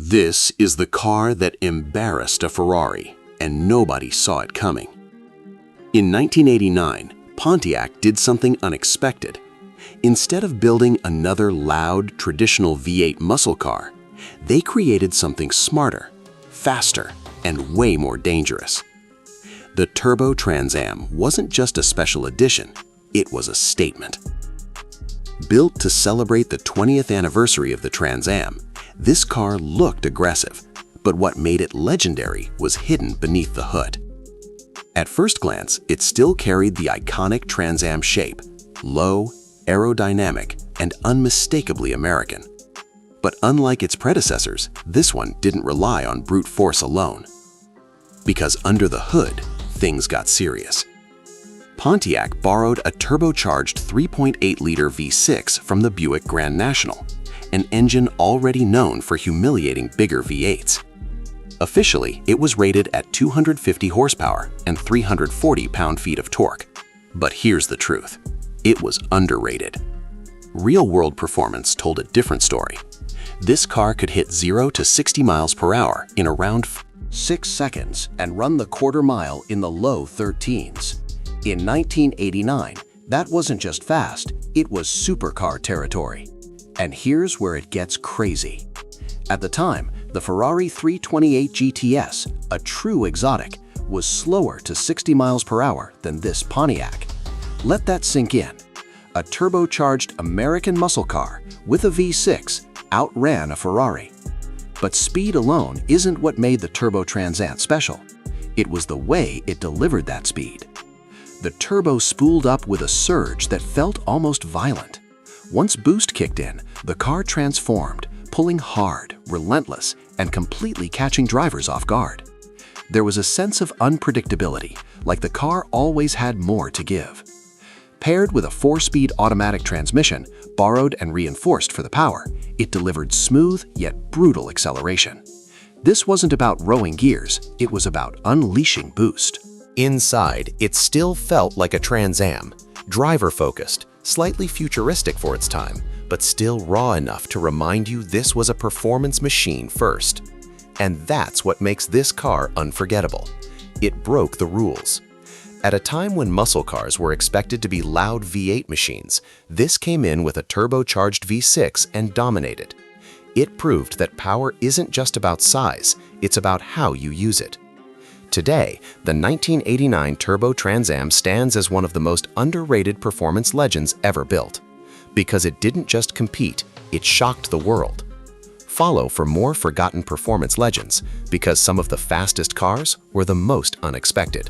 This is the car that embarrassed a Ferrari, and nobody saw it coming. In 1989, Pontiac did something unexpected. Instead of building another loud, traditional V8 muscle car, they created something smarter, faster, and way more dangerous. The Turbo Trans Am wasn't just a special edition, it was a statement. Built to celebrate the 20th anniversary of the Trans Am, this car looked aggressive, but what made it legendary was hidden beneath the hood. At first glance, it still carried the iconic Trans Am shape, low, aerodynamic, and unmistakably American. But unlike its predecessors, this one didn't rely on brute force alone. Because under the hood, things got serious. Pontiac borrowed a turbocharged 3.8-liter V6 from the Buick Grand National, an engine already known for humiliating bigger V8s. Officially, it was rated at 250 horsepower and 340 pound-feet of torque. But here's the truth. It was underrated. Real-world performance told a different story. This car could hit 0 to 60 miles per hour in around 6 seconds and run the quarter mile in the low 13s. In 1989, that wasn't just fast, it was supercar territory. And here's where it gets crazy. At the time, the Ferrari 328 GTS, a true exotic, was slower to 60 miles per hour than this Pontiac. Let that sink in. A turbocharged American muscle car with a V6 outran a Ferrari. But speed alone isn't what made the Turbo Trans Am special. It was the way it delivered that speed. The turbo spooled up with a surge that felt almost violent. Once boost kicked in, the car transformed, pulling hard, relentless, and completely catching drivers off guard. There was a sense of unpredictability, like the car always had more to give. Paired with a 4-speed automatic transmission, borrowed and reinforced for the power, it delivered smooth yet brutal acceleration. This wasn't about rowing gears, it was about unleashing boost. Inside, it still felt like a Trans Am, driver-focused, slightly futuristic for its time, but still raw enough to remind you this was a performance machine first. And that's what makes this car unforgettable. It broke the rules. At a time when muscle cars were expected to be loud V8 machines, this came in with a turbocharged V6 and dominated. It proved that power isn't just about size, it's about how you use it. Today, the 1989 Turbo Trans Am stands as one of the most underrated performance legends ever built. Because it didn't just compete, it shocked the world. Follow for more forgotten performance legends, because some of the fastest cars were the most unexpected.